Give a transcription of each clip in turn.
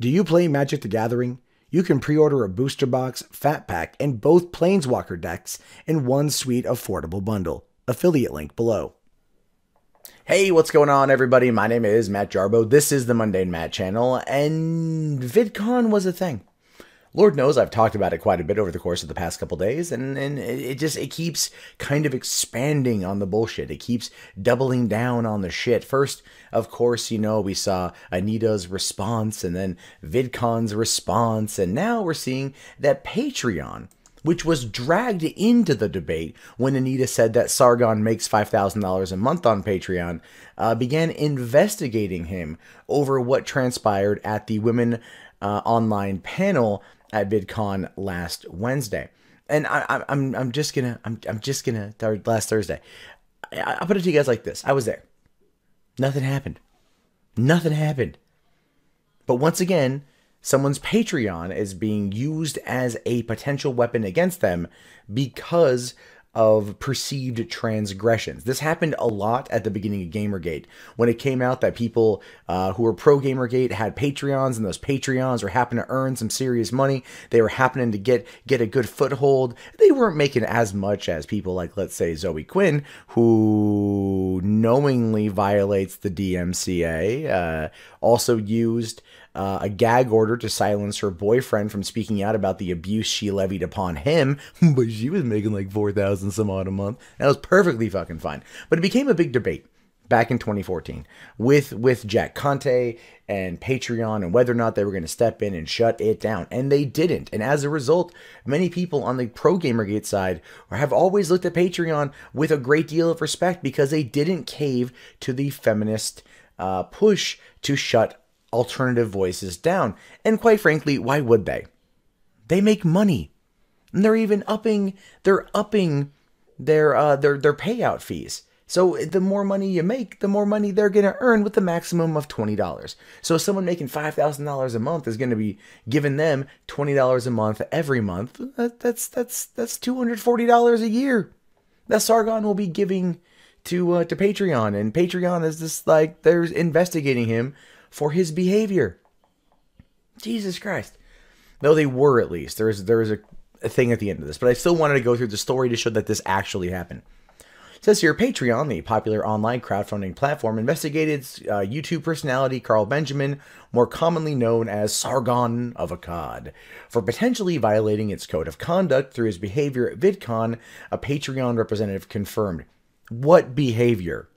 Do you play Magic the Gathering? You can pre-order a booster box, fat pack, and both Planeswalker decks in one sweet, affordable bundle. Affiliate link below. Hey, what's going on, everybody? My name is Matt Jarbo. This is the Mundane Matt channel, and VidCon was a thing. Lord knows I've talked about it quite a bit over the course of the past couple days, and it keeps kind of expanding on the bullshit. It keeps doubling down on the shit. First, of course, we saw Anita's response, and then VidCon's response, and now we're seeing that Patreon, which was dragged into the debate when Anita said that Sargon makes $5,000 a month on Patreon, began investigating him over what transpired at the Women Online panel at VidCon last Wednesday. And I'm just gonna last Thursday. I'll put it to you guys like this. I was there. Nothing happened. Nothing happened. But once again, someone's Patreon is being used as a potential weapon against them because of perceived transgressions. This happened a lot at the beginning of Gamergate, when it came out that people who were pro Gamergate had Patreons, and those Patreons were happening to earn some serious money. They were happening to get a good foothold. They weren't making as much as people like, let's say, Zoe Quinn, who knowingly violates the DMCA, also used a gag order to silence her boyfriend from speaking out about the abuse she levied upon him, but she was making like $4,000 some odd a month. That was perfectly fucking fine. But it became a big debate back in 2014 with Jack Conte and Patreon and whether or not they were going to step in and shut it down. And they didn't. And as a result, many people on the pro Gamergate side have always looked at Patreon with a great deal of respect because they didn't cave to the feminist push to shut alternative voices down. And quite frankly, why would they? They make money. And they're even upping their payout fees. So the more money you make, the more money they're going to earn with the maximum of $20. So someone making $5,000 a month is going to be giving them $20 a month every month. That's $240 a year that Sargon will be giving to Patreon. And Patreon is just like, they're investigating him for his behavior. Jesus Christ. No, they were, at least. There is a thing at the end of this, but I still wanted to go through the story to show that this actually happened. It says here, Patreon, the popular online crowdfunding platform, investigated YouTube personality Carl Benjamin, more commonly known as Sargon of Akkad, for potentially violating its code of conduct through his behavior at VidCon, a Patreon representative confirmed. What behavior?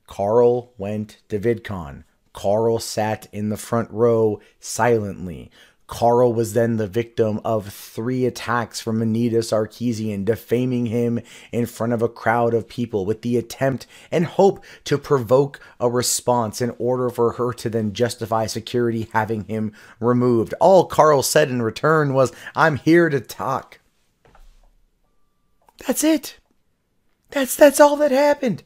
Carl went to VidCon. Carl sat in the front row silently. Carl was then the victim of 3 attacks from Anita Sarkeesian, defaming him in front of a crowd of people with the attempt and hope to provoke a response in order for her to then justify security having him removed. All Carl said in return was, "I'm here to talk." That's it. That's all that happened.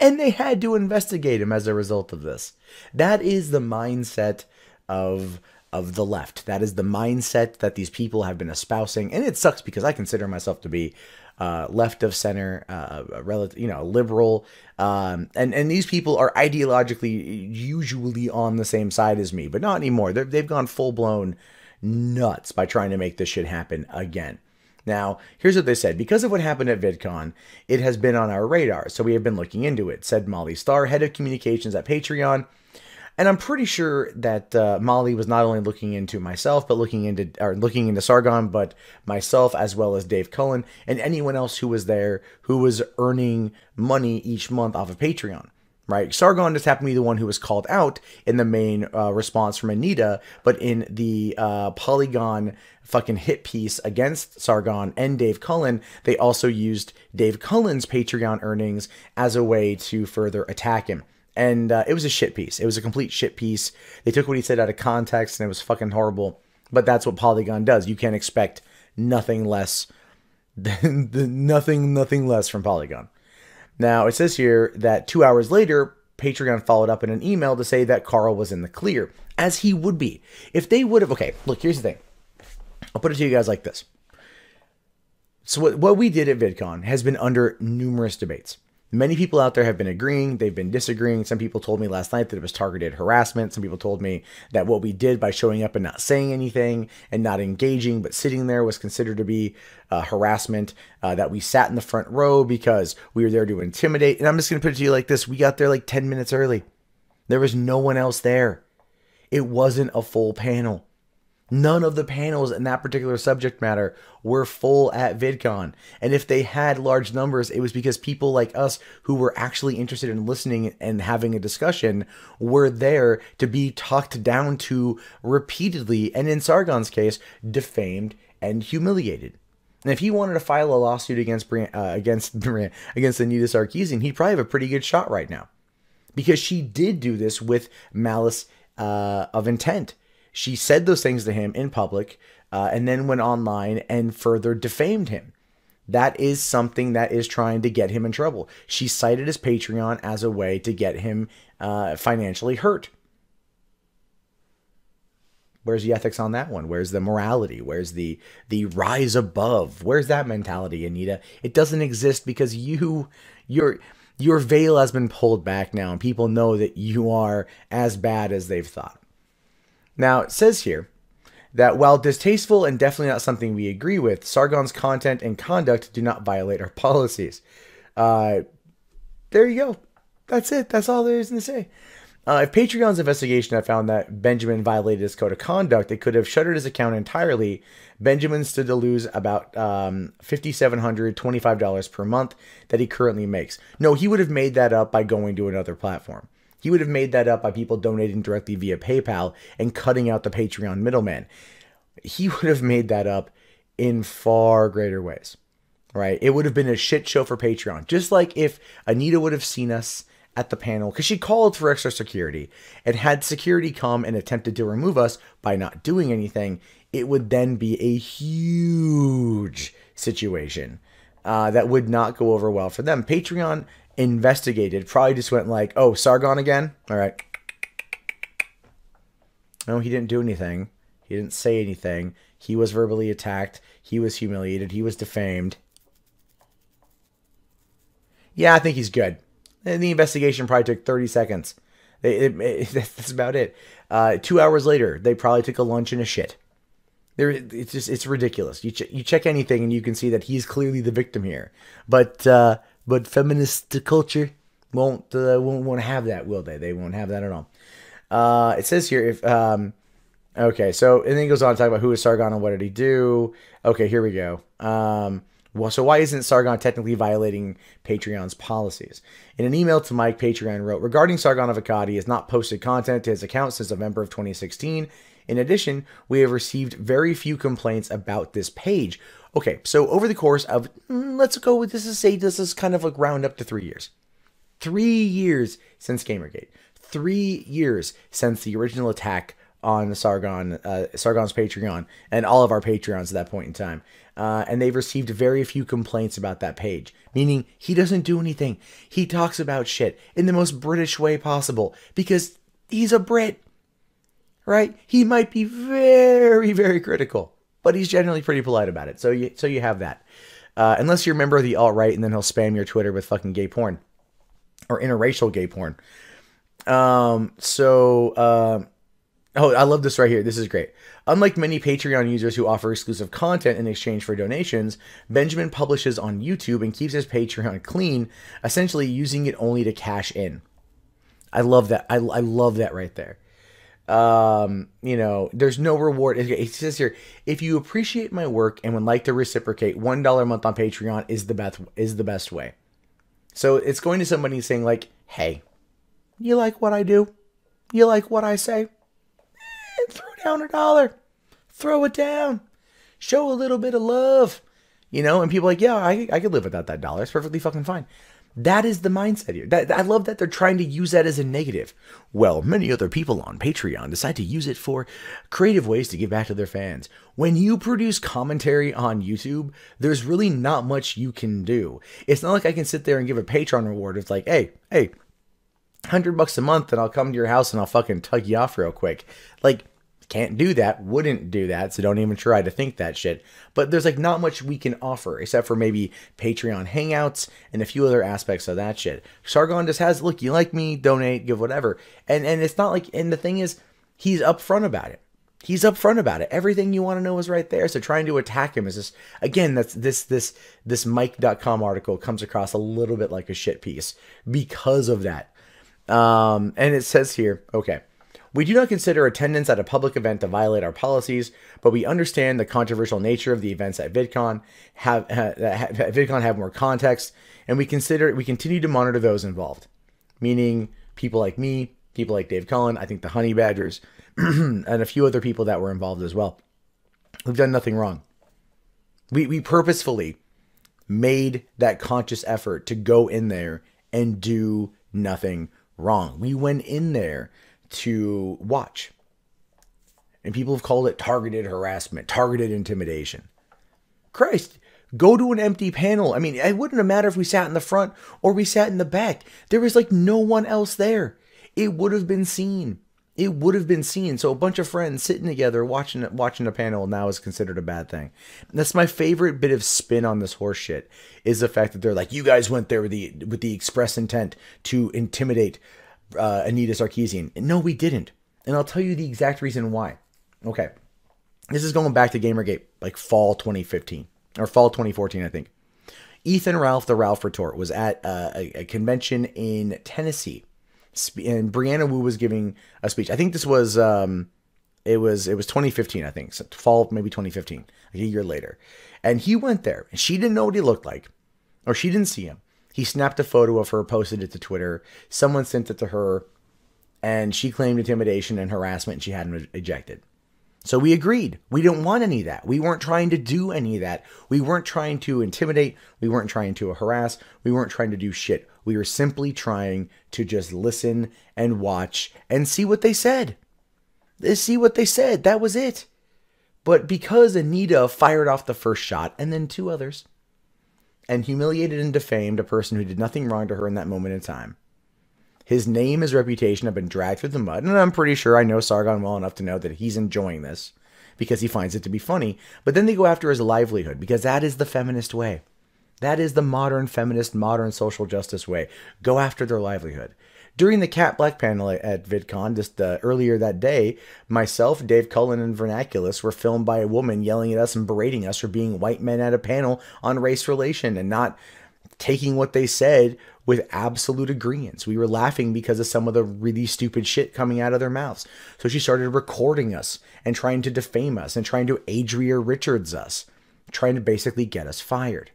And they had to investigate him as a result of this. That is the mindset of the left. That is the mindset that these people have been espousing. And it sucks because I consider myself to be left of center, liberal. And these people are ideologically usually on the same side as me, but not anymore. They've gone full-blown nuts by trying to make this shit happen again. Now, here's what they said. Because of what happened at VidCon, it has been on our radar, so we have been looking into it, said Molly Starr, head of communications at Patreon. And I'm pretty sure that Molly was not only looking into myself, but looking into Sargon, but myself as well as Dave Cullen and anyone else who was there who was earning money each month off of Patreon. Right? Sargon just happened to be the one who was called out in the main response from Anita, but in the Polygon fucking hit piece against Sargon and Dave Cullen, they also used Dave Cullen's Patreon earnings as a way to further attack him. And it was a shit piece. It was a complete shit piece. They took what he said out of context, and it was fucking horrible. But that's what Polygon does. You can't expect nothing less than nothing less from Polygon. Now, it says here that 2 hours later, Patreon followed up in an email to say that Carl was in the clear, as he would be. If they would have... Okay, look, here's the thing. I'll put it to you guys like this. So what we did at VidCon has been under numerous debates. Many people out there have been agreeing, they've been disagreeing. Some people told me last night that it was targeted harassment. Some people told me that what we did by showing up and not saying anything and not engaging but sitting there was considered to be harassment, that we sat in the front row because we were there to intimidate. And I'm just going to put it to you like this. We got there like 10 minutes early. There was no one else there. It wasn't a full panel. None of the panels in that particular subject matter were full at VidCon. And if they had large numbers, it was because people like us who were actually interested in listening and having a discussion were there to be talked down to repeatedly, and in Sargon's case, defamed and humiliated. And if he wanted to file a lawsuit against Anita Sarkeesian, he'd probably have a pretty good shot right now. Because she did do this with malice of intent. She said those things to him in public and then went online and further defamed him. That is something that is trying to get him in trouble. She cited his Patreon as a way to get him financially hurt. Where's the ethics on that one? Where's the morality? Where's the rise above? Where's that mentality, Anita? It doesn't exist because your veil has been pulled back now and people know that you are as bad as they've thought. Now, it says here that while distasteful and definitely not something we agree with, Sargon's content and conduct do not violate our policies. There you go. That's it. That's all there is to say. If Patreon's investigation had found that Benjamin violated his code of conduct, it could have shuttered his account entirely. Benjamin stood to lose about $5,725 per month that he currently makes. No, he would have made that up by going to another platform. He would have made that up by people donating directly via PayPal and cutting out the Patreon middleman. He would have made that up in far greater ways, right? It would have been a shit show for Patreon. Just like if Anita would have seen us at the panel, because she called for extra security, and had security come and attempted to remove us by not doing anything, it would then be a huge situation that would not go over well for them. Patreon investigated, probably just went like, oh, Sargon again? All right. No, he didn't do anything. He didn't say anything. He was verbally attacked. He was humiliated. He was defamed. Yeah, I think he's good. And the investigation probably took 30 seconds. That's about it. 2 hours later, they probably took a lunch and a shit. It's ridiculous. You check anything and you can see that he's clearly the victim here. But feminist culture won't have that, will they? They won't have that at all. It says here okay, so and then he goes on to talk about who is Sargon and what did he do. Okay, here we go. Well, so why isn't Sargon technically violating Patreon's policies? In an email to Mike, Patreon wrote, regarding Sargon of Akkad, he has not posted content to his account since November of 2016. In addition, we have received very few complaints about this page. Okay, so over the course of, let's go with this, this is kind of like round up to 3 years. 3 years since Gamergate. 3 years since the original attack on Sargon's Patreon and all of our Patreons at that point in time. And they've received very few complaints about that page, meaning he doesn't do anything. He talks about shit in the most British way possible because he's a Brit, right? He might be very, very critical, but he's generally pretty polite about it. So you have that. Unless you're a member of the alt-right and then he'll spam your Twitter with fucking gay porn or interracial gay porn. Oh, I love this right here. This is great. Unlike many Patreon users who offer exclusive content in exchange for donations, Benjamin publishes on YouTube and keeps his Patreon clean, essentially using it only to cash in. I love that. I love that right there. You know, there's no reward. It says here, if you appreciate my work and would like to reciprocate, $1 a month on Patreon is the best way. So it's going to somebody saying like, hey, you like what I do? You like what I say? Throw down $1. Throw it down. Show a little bit of love. You know, and people are like, yeah, I could live without that $1. It's perfectly fucking fine. That is the mindset here. I love that they're trying to use that as a negative. Well, many other people on Patreon decide to use it for creative ways to give back to their fans. When you produce commentary on YouTube, there's really not much you can do. It's not like I can sit there and give a Patreon reward. It's like, hey, $100 a month and I'll come to your house and I'll fucking tug you off real quick. Like, Can't do that, wouldn't do that, so don't even try to think that shit. But there's like not much we can offer except for maybe Patreon hangouts and a few other aspects of that shit. Sargon just has, look, you like me, donate, give whatever. And it's not like, and the thing is, he's upfront about it. He's upfront about it. Everything you want to know is right there. So trying to attack him is just, again, that's this Mike.com article comes across a little bit like a shit piece because of that. And it says here, okay, we do not consider attendance at a public event to violate our policies, but we understand the controversial nature of the events at VidCon have more context, and we continue to monitor those involved, meaning people like me, people like Dave Cullen, I think the Honey Badgers, and a few other people that were involved as well. We've done nothing wrong. We purposefully made that conscious effort to go in there and do nothing wrong. We went in there to watch. And people have called it targeted harassment, targeted intimidation. Christ, go to an empty panel. I mean, it wouldn't have mattered if we sat in the front or we sat in the back. There was like no one else there. It would have been seen. It would have been seen. So a bunch of friends sitting together watching a panel now is considered a bad thing. And that's my favorite bit of spin on this horse shit, is the fact that they're like, you guys went there with the express intent to intimidate Anita Sarkeesian. No, we didn't. And I'll tell you the exact reason why. Okay. This is going back to Gamergate, like fall 2015 or fall 2014, I think. Ethan Ralph, the Ralph Retort, was at a convention in Tennessee. And Brianna Wu was giving a speech. I think this was, it was 2015, I think. So fall, maybe 2015, like a year later. And he went there, and she didn't know what he looked like, or she didn't see him. He snapped a photo of her, posted it to Twitter. Someone sent it to her, and she claimed intimidation and harassment, and she had him ejected. So we agreed. We didn't want any of that. We weren't trying to do any of that. We weren't trying to intimidate. We weren't trying to harass. We weren't trying to do shit. We were simply trying to just listen and watch and see what they said. See what they said. That was it. But because Anita fired off the first shot, and then two others, and humiliated and defamed a person who did nothing wrong to her in that moment in time, his name, his reputation have been dragged through the mud. And I'm pretty sure I know Sargon well enough to know that he's enjoying this because he finds it to be funny. But then they go after his livelihood, because that is the feminist way. That is the modern feminist, modern social justice way. Go after their livelihood. During the Cat Black panel at VidCon, just earlier that day, myself, Dave Cullen, and Vernaculus were filmed by a woman yelling at us and berating us for being white men at a panel on race relation and not taking what they said with absolute agreement. We were laughing because of some of the really stupid shit coming out of their mouths. So she started recording us and trying to defame us and trying to Adria Richards us, trying to basically get us fired.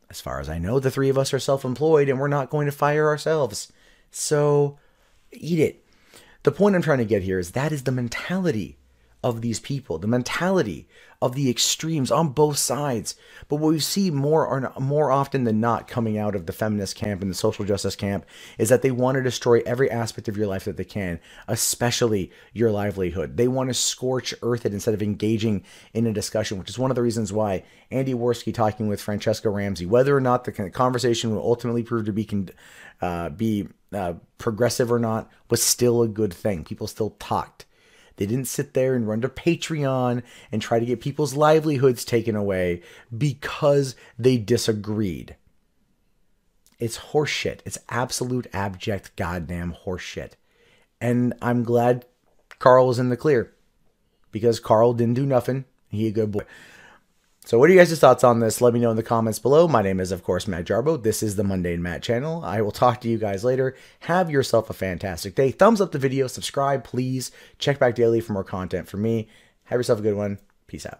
As far as I know, the three of us are self-employed and we're not going to fire ourselves. So eat it. The point I'm trying to get here is that is the mentality of these people, the mentality of the extremes on both sides. But what we see more often than not coming out of the feminist camp and the social justice camp is that they want to destroy every aspect of your life that they can, especially your livelihood. They want to scorch earth it instead of engaging in a discussion, which is one of the reasons why Andy Worski talking with Francesca Ramsey, whether or not the conversation will ultimately prove to be progressive or not, was still a good thing. People still talked. They didn't sit there and run to Patreon and try to get people's livelihoods taken away because they disagreed. It's horseshit. It's absolute abject goddamn horseshit. And I'm glad Carl was in the clear, because Carl didn't do nothing. He a good boy. So what are you guys' thoughts on this? Let me know in the comments below. My name is, of course, Matt Jarbo. This is the Mundane Matt channel. I will talk to you guys later. Have yourself a fantastic day. Thumbs up the video. Subscribe, please. Check back daily for more content from me. Have yourself a good one. Peace out.